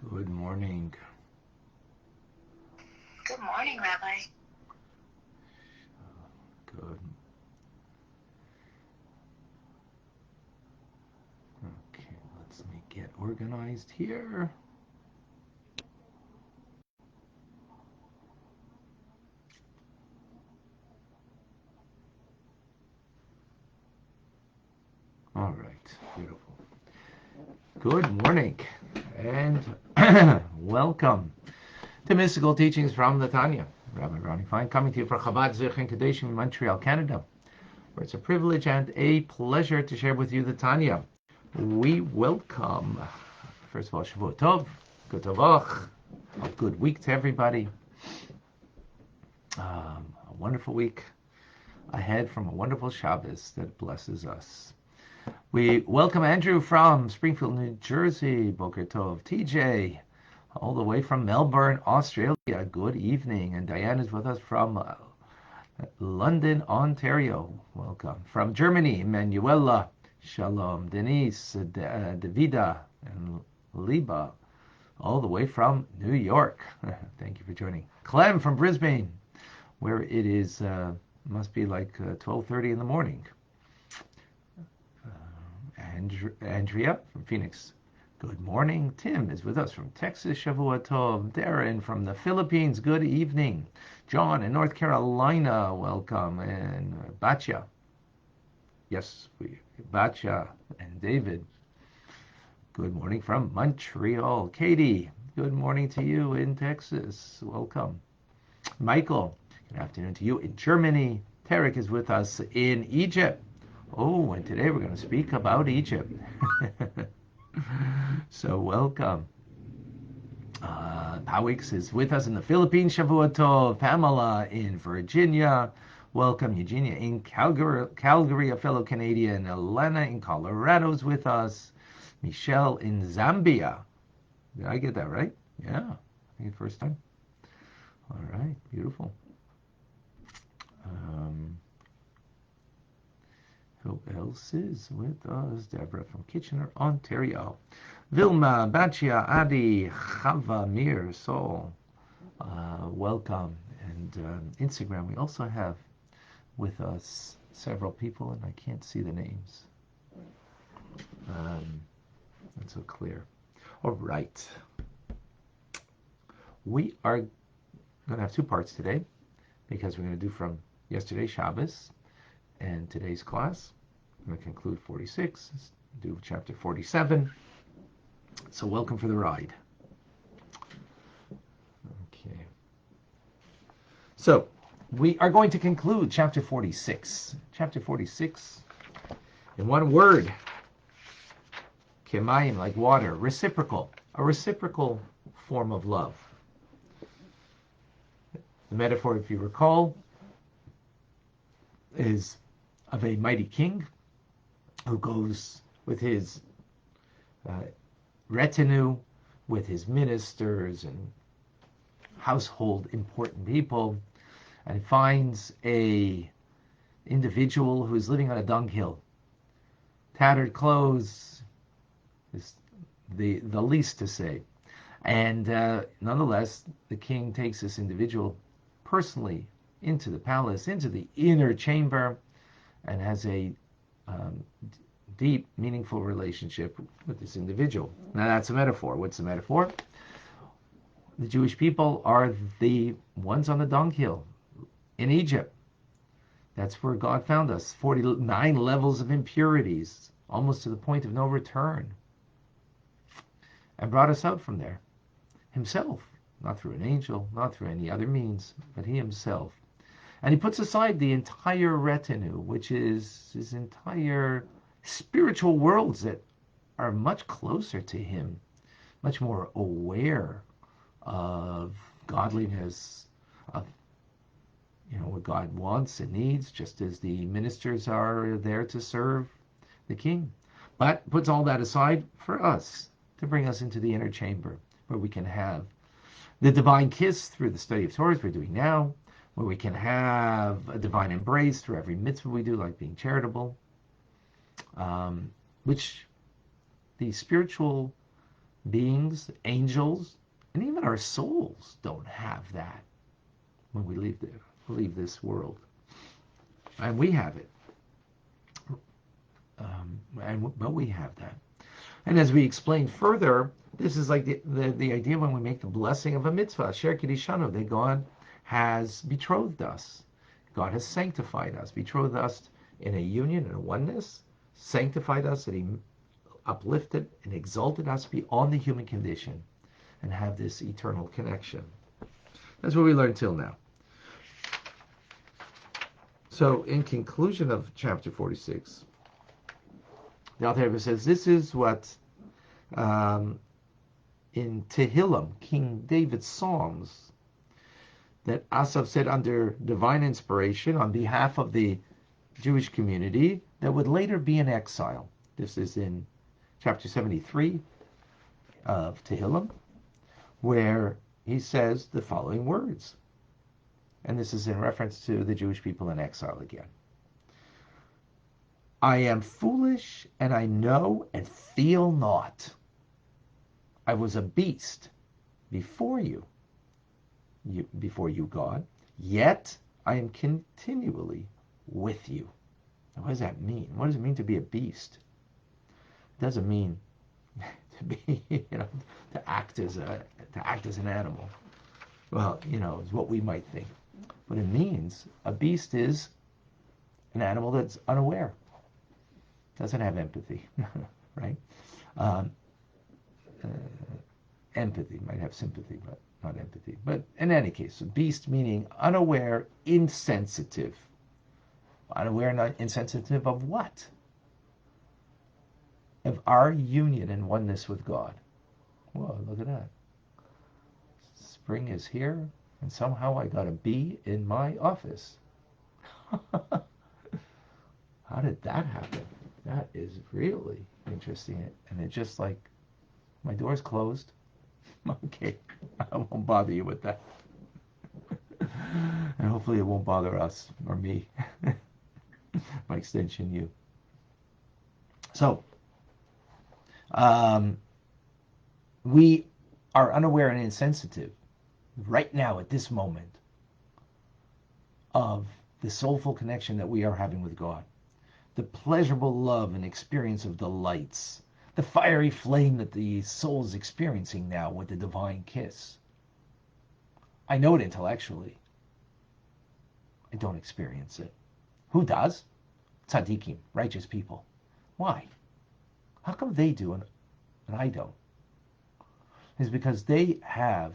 Good morning. Good morning, Rabbi. Good. Okay, let's me get organized here. All right, beautiful. Good morning and welcome to Mystical Teachings from the Tanya. Rabbi Ronnie Fine coming to you from Chabad Zich and Kadesh in Montreal, Canada, where it's a privilege and a pleasure to share with you the Tanya. We welcome, first of all, Shavuot Tov, Good Tavach, a good week to everybody. A wonderful week ahead from a wonderful Shabbos that blesses us. We welcome Andrew from Springfield, New Jersey. Boker Tov. TJ, all the way from Melbourne, Australia. Good evening. And Diane is with us from London, Ontario. Welcome. From Germany, Manuela. Shalom. Denise, Davida, and Liba, all the way from New York. Thank you for joining. Clem from Brisbane, where it is, must be like 12:30 in the morning. Andrea from Phoenix, good morning. Tim is with us from Texas. Shavua Tov. Darren from the Philippines, good evening. John in North Carolina, welcome. And Batya, yes, Batya and David, good morning from Montreal. Katie, good morning to you in Texas, welcome. Michael, good afternoon to you in Germany. Tarek is with us in Egypt. Oh, and today we're going to speak about Egypt. So welcome. Pawix is with us in the Philippines. Shavua Tov. Pamela in Virginia. Welcome. Eugenia in Calgary, a fellow Canadian. Elena in Colorado is with us. Michelle in Zambia. Did I get that right? Yeah. I think first time. All right. Beautiful. Who else is with us? Deborah from Kitchener, Ontario. Vilma, Bachia, Adi, Chava, Mir, Sol. Welcome. And Instagram, we also have with us several people, and I can't see the names. Not so clear. All right. We are going to have two parts today because we're going to do from yesterday's Shabbos and today's class. I'm going to conclude 46, do chapter 47. So welcome for the ride. Okay. So we are going to conclude chapter 46. Chapter 46, in one word, kemayim, like water, reciprocal, a reciprocal form of love. The metaphor, if you recall, is of a mighty king who goes with his retinue, with his ministers and household important people, and finds a individual who is living on a dunghill. Tattered clothes is the least to say. And nonetheless, the king takes this individual personally into the palace, into the inner chamber, and has a deep, meaningful relationship with this individual. Now that's a metaphor. What's the metaphor? The Jewish people are the ones on the dunghill in Egypt. That's where God found us. 49 levels of impurities, almost to the point of no return, and brought us out from there himself, not through an angel, not through any other means, but he himself. And he puts aside the entire retinue, which is his entire spiritual worlds that are much closer to him, much more aware of godliness, of what God wants and needs, just as the ministers are there to serve the king. But puts all that aside for us, to bring us into the inner chamber, where we can have the divine kiss through the study of Torah we're doing now, where we can have a divine embrace through every mitzvah we do, like being charitable, which the spiritual beings, angels, and even our souls don't have that when we leave this world. And we have it. But we have that. And as we explain further, this is like the idea when we make the blessing of a mitzvah, Sher Kiddushanu, that God has betrothed us. God has sanctified us, betrothed us in a union and a oneness, sanctified us, that he uplifted and exalted us beyond the human condition and have this eternal connection. That's what we learned till now. So in conclusion of chapter 46, the author says, this is what in Tehillim, King David's Psalms, that Asaph said under divine inspiration on behalf of the Jewish community that would later be in exile. This is in chapter 73 of Tehillim, where he says the following words. And this is in reference to the Jewish people in exile again. I am foolish, and I know and feel not. I was a beast before you, God, yet I am continually with you. Now, what does that mean? What does it mean to be a beast? It doesn't mean to be, to act as an animal. Well, is what we might think. What it means, a beast is an animal that's unaware, doesn't have empathy, right? Empathy, might have sympathy, but not empathy. But in any case, a beast meaning unaware, insensitive. Unaware and insensitive of what? Of our union and oneness with God. Whoa, look at that. Spring is here, and somehow I got a bee in my office. How did that happen? That is really interesting. And it's just like, my door's closed. Okay, I won't bother you with that. And hopefully it won't bother us or me. By extension, you. So, we are unaware and insensitive right now at this moment of the soulful connection that we are having with God. The pleasurable love and experience of delights. The fiery flame that the soul is experiencing now with the divine kiss. I know it intellectually. I don't experience it. Who does? Tzaddikim, righteous people. Why? How come they do and I don't? It's because they have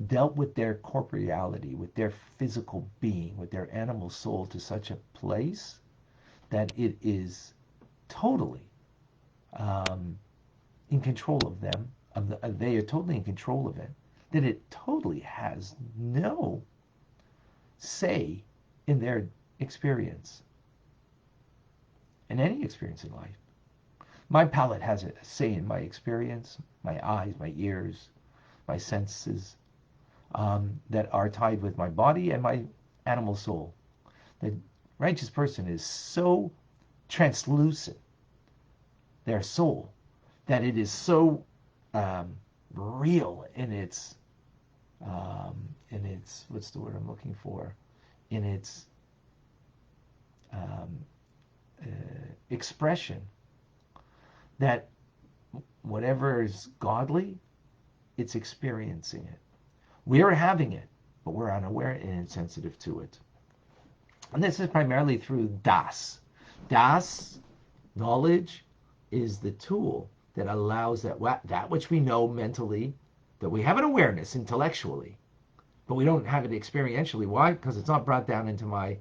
dealt with their corporeality, with their physical being, with their animal soul to such a place that it is totally in control of them. They are totally in control of it. That it totally has no say in their experience, in any experience in life. My palate has a say in my experience, my eyes, my ears, my senses that are tied with my body and my animal soul. The righteous person is so translucent, their soul, that it is so real in its what's the word I'm looking for? In its expression, that whatever is godly, it's experiencing it. We are having it, but we're unaware and insensitive to it. And this is primarily through das. Das, knowledge, is the tool that allows that which we know mentally, that we have an awareness intellectually, but we don't have it experientially. Why? Because it's not brought down into my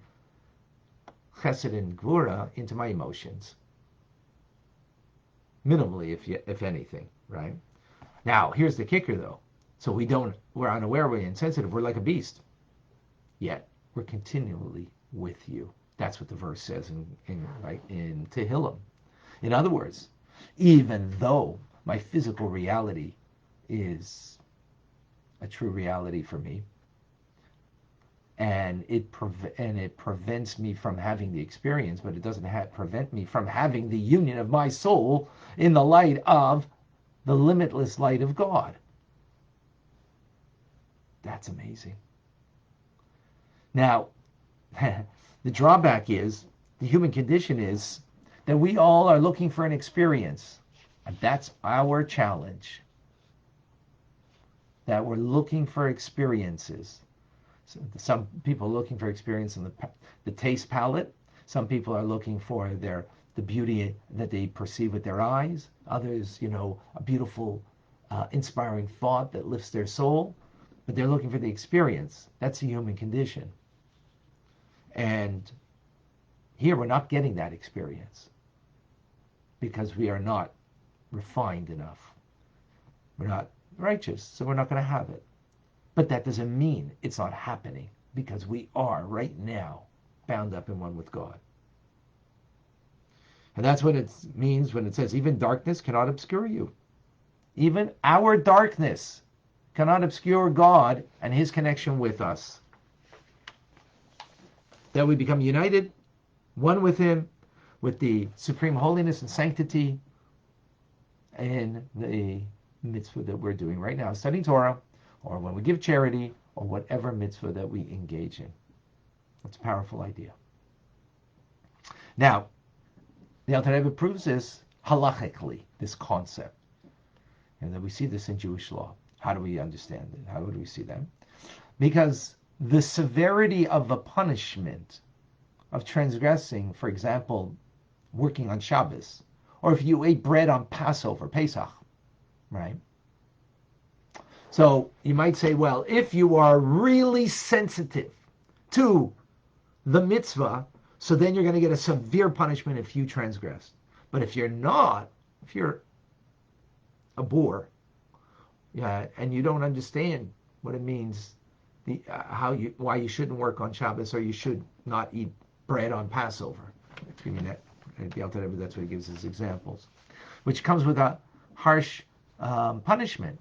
chesed and gvura, into my emotions. Minimally, if anything, right? Now, here's the kicker, though. So we're unaware, we're insensitive, we're like a beast. Yet, we're continually with you. That's what the verse says in Tehillim. In other words, even though my physical reality is a true reality for me, and it prevents me from having the experience, but it doesn't prevent me from having the union of my soul in the light of the limitless light of God. That's amazing. Now, the drawback is, the human condition is that we all are looking for an experience. And that's our challenge. That we're looking for experiences. So some people are looking for experience in the taste palette. Some people are looking for the beauty that they perceive with their eyes. Others, a beautiful, inspiring thought that lifts their soul. But they're looking for the experience. That's the human condition. And here we're not getting that experience because we are not refined enough. We're not righteous, so we're not going to have it. But that doesn't mean it's not happening, because we are right now bound up in one with God. And that's what it means when it says, even darkness cannot obscure you. Even our darkness cannot obscure God and his connection with us. That we become united, one with him, with the supreme holiness and sanctity in the mitzvah that we're doing right now, studying Torah, or when we give charity, or whatever mitzvah that we engage in. That's a powerful idea. Now, the Alter Rebbe proves this halachically, this concept. And then we see this in Jewish law. How do we understand it? How do we see that? Because the severity of a punishment of transgressing, for example, working on Shabbos, or if you ate bread on Passover, Pesach, right? So you might say, well, if you are really sensitive to the mitzvah, so then you're going to get a severe punishment if you transgress. But if you're not, if you're a bore, and you don't understand what it means, why you shouldn't work on Shabbos, or you should not eat bread on Passover. The Alter Rebbe, that's what he gives as examples, which comes with a harsh punishment.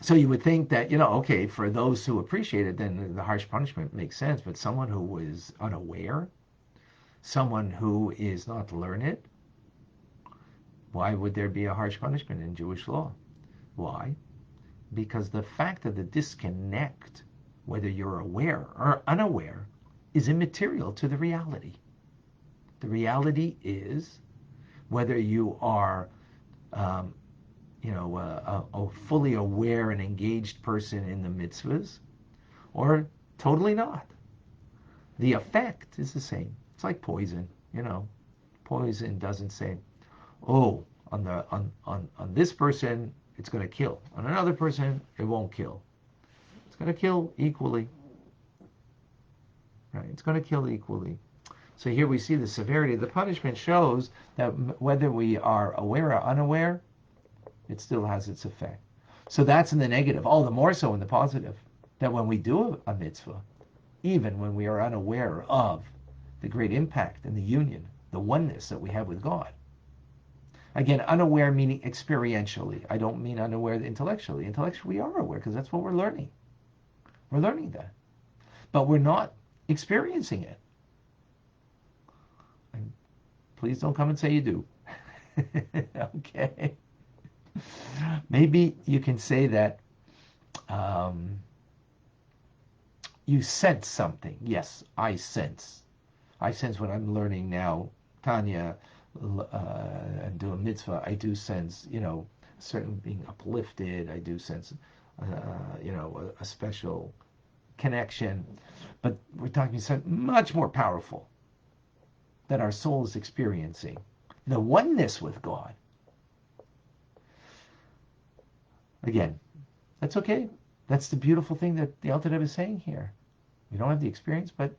So you would think that, okay, for those who appreciate it, then the harsh punishment makes sense. But someone who is unaware, someone who is not learned, why would there be a harsh punishment in Jewish law? Why? Because the fact of the disconnect, whether you're aware or unaware, is immaterial to the reality. The reality is whether you are a fully aware and engaged person in the mitzvahs, or totally not. The effect is the same. It's like poison. Poison doesn't say, oh, on this person it's going to kill. On another person it won't kill. It's going to kill equally. Right? It's going to kill equally. So here we see the severity of the punishment shows that whether we are aware or unaware, it still has its effect. So that's in the negative, all the more so in the positive, that when we do a mitzvah, even when we are unaware of the great impact and the union, the oneness that we have with God. Again, unaware meaning experientially. I don't mean unaware intellectually. Intellectually we are aware because that's what we're learning. We're learning that. But we're not experiencing it. And please don't come and say you do. Okay. Maybe you can say that you sense something. Yes, I sense. I sense when I'm learning now, Tanya, and do a mitzvah, I do sense, certain being uplifted. I do sense, a special connection. But we're talking something much more powerful that our soul is experiencing. The oneness with God. Again, that's okay. That's the beautiful thing that the Alter Rebbe is saying here. You don't have the experience, but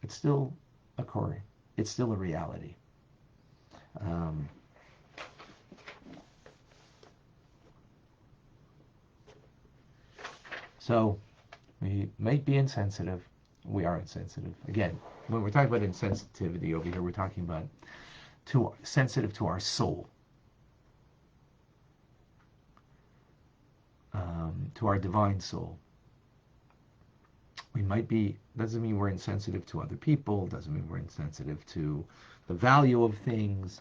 it's still occurring. It's still a reality. So we might be insensitive. We are insensitive. Again, when we're talking about insensitivity over here, we're talking about sensitive to our soul. To our divine soul. We might be, doesn't mean we're insensitive to other people, doesn't mean we're insensitive to the value of things,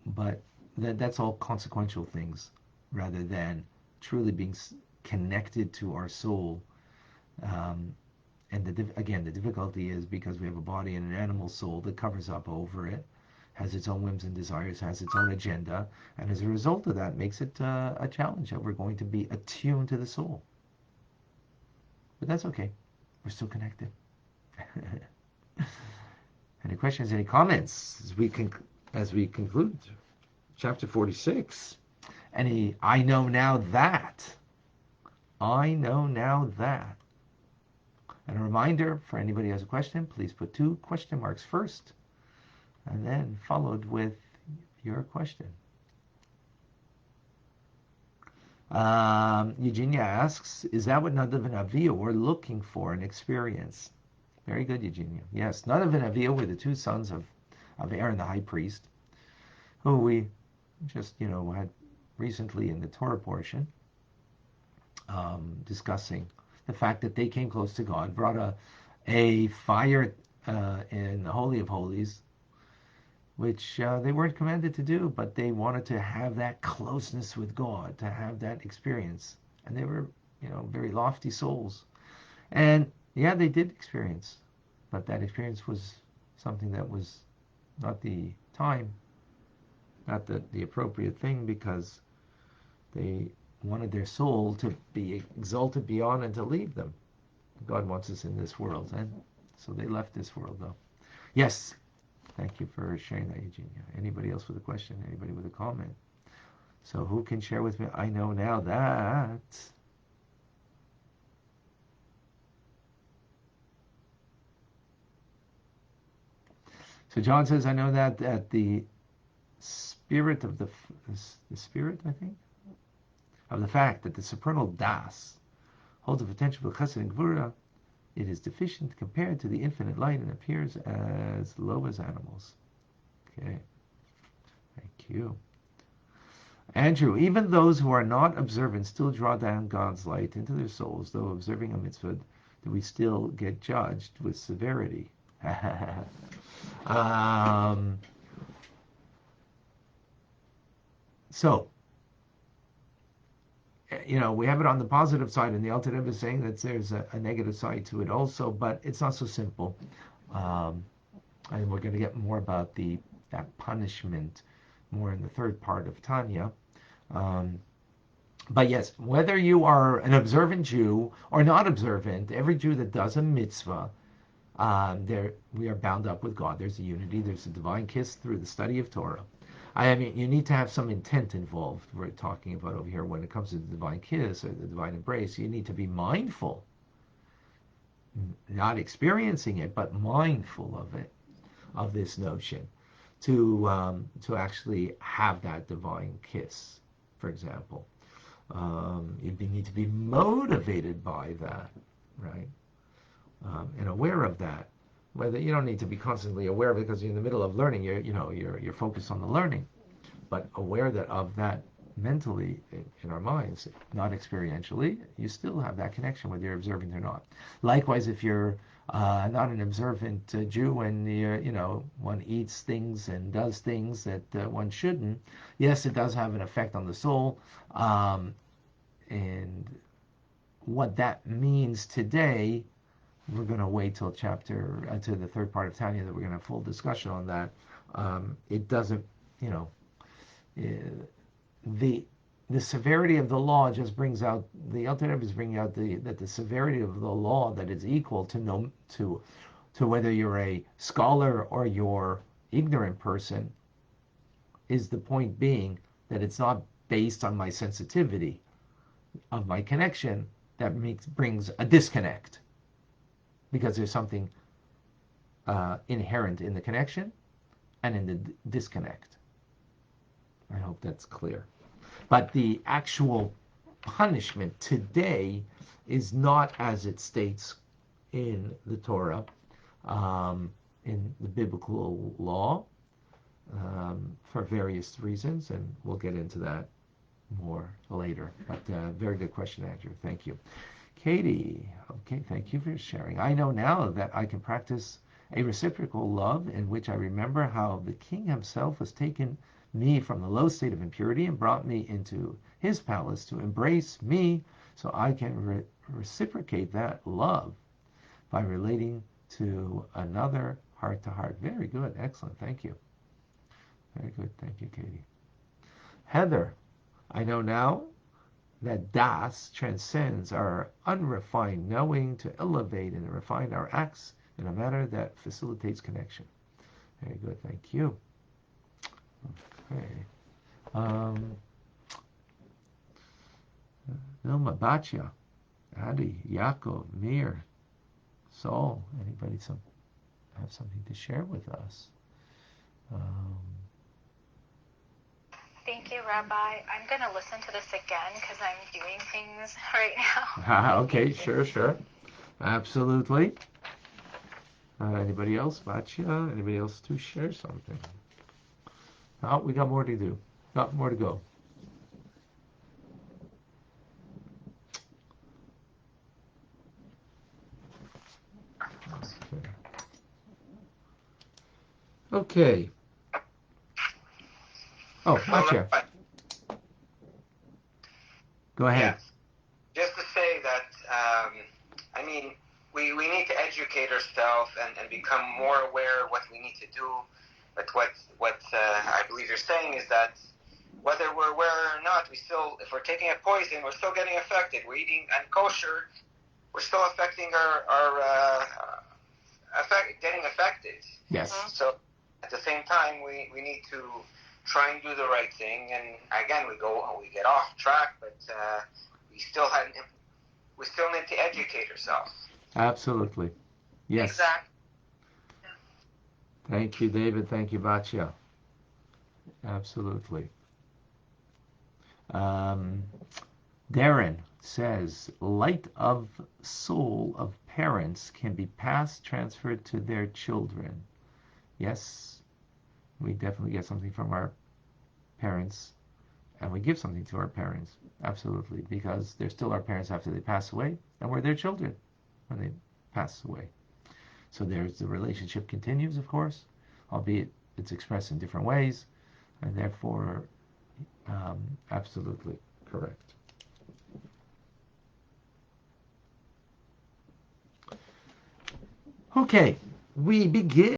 but that's all consequential things rather than truly being connected to our soul. And again, the difficulty is because we have a body and an animal soul that covers up over it, has its own whims and desires, has its own agenda, and as a result of that, makes it a challenge that we're going to be attuned to the soul. But that's okay. We're still connected. Any questions, any comments as we conclude chapter 46? I know now that. I know now that. And a reminder for anybody who has a question, please put 2 question marks first and then followed with your question. Eugenia asks, is that what Nadav and Avihu were looking for, an experience? Very good, Eugenia. Yes, Nadav and Avihu were the 2 sons of Aaron the high priest, who we just, had recently in the Torah portion, discussing the fact that they came close to God, brought a fire in the Holy of Holies, which they weren't commanded to do, but they wanted to have that closeness with God, to have that experience. And they were, very lofty souls. And yeah, they did experience, but that experience was something that was not the time, not the appropriate thing, because they wanted their soul to be exalted beyond and to leave them. God wants us in this world, and so they left this world, though. Yes. Thank you for sharing that, Eugenia. Anybody else with a question? Anybody with a comment? So who can share with me? I know now that. So John says, I know that the spirit of the spirit, I think, of the fact that the supernal das holds a potential for chesed and gvura, it is deficient compared to the infinite light and appears as low as animals. Okay. Thank you. Andrew, even those who are not observant still draw down God's light into their souls, though observing a mitzvah, do we still get judged with severity? So, we have it on the positive side, and the Alter Rebbe is saying that there's a negative side to it also, but it's not so simple. And we're going to get more about that punishment more in the 3rd part of Tanya. But yes, whether you are an observant Jew or not observant, every Jew that does a mitzvah, we are bound up with God. There's a unity, there's a divine kiss through the study of Torah. I mean, you need to have some intent involved. We're talking about over here when it comes to the divine kiss or the divine embrace. You need to be mindful, not experiencing it, but mindful of it, of this notion, to actually have that divine kiss, for example. You need to be motivated by that, right? And aware of that. Whether you don't need to be constantly aware of it because you're in the middle of learning, you're focused on the learning, but aware of that mentally in our minds, not experientially, you still have that connection whether you're observant or not. Likewise, if you're not an observant Jew and one eats things and does things that one shouldn't, yes, it does have an effect on the soul, and what that means today. We're going to wait till to the 3rd part of Tanya that we're going to have full discussion on that. It doesn't, the severity of the law just brings out, the Alter Rebbe is bringing out that the severity of the law, that it's equal to whether you're a scholar or you're ignorant person, is the point being that it's not based on my sensitivity of my connection that brings a disconnect. Because there's something inherent in the connection and in the disconnect. I hope that's clear. But the actual punishment today is not as it states in the Torah, in the biblical law, for various reasons, and we'll get into that more later. But very good question, Andrew. Thank you. Katie, Okay, thank you for sharing. I know now that I can practice a reciprocal love in which I remember how the king himself has taken me from the low state of impurity and brought me into his palace to embrace me, so I can reciprocate that love by relating to another heart to heart. Very good. Excellent. Thank you. Very good. Thank you, Katie. Heather, I know now that Das transcends our unrefined knowing to elevate and refine our acts in a manner that facilitates connection. Very good. Thank you. Okay. Vilma, Batya, Adi, Yaakov, Mir, Saul. Anybody have something to share with us? Thank you, Rabbi. I'm going to listen to this again because I'm doing things right now. Okay, sure. Absolutely. Anybody else? Batya? Anybody else to share something? Oh, we got more to do. Got more to go. Okay. Oh, Batya. Go ahead. Yeah. Just to say that, we need to educate ourselves and become more aware of what we need to do. But what I believe you're saying is that whether we're aware or not, if we're taking a poison, we're still getting affected. We're eating unkosher, we're still affecting getting affected. Yes. So at the same time, we need to try and do the right thing. And again, we get off track, but we still need to educate ourselves. Absolutely. Yes. Exactly. Thank you, David. Thank you, Batya. Absolutely. Darren says, light of soul of parents can be passed, transferred to their children. Yes, we definitely get something from our parents, and we give something to our parents. Absolutely, because they're still our parents after they pass away, and we're their children when they pass away. So the relationship continues, of course, albeit it's expressed in different ways, and therefore, absolutely correct. Okay, we begin.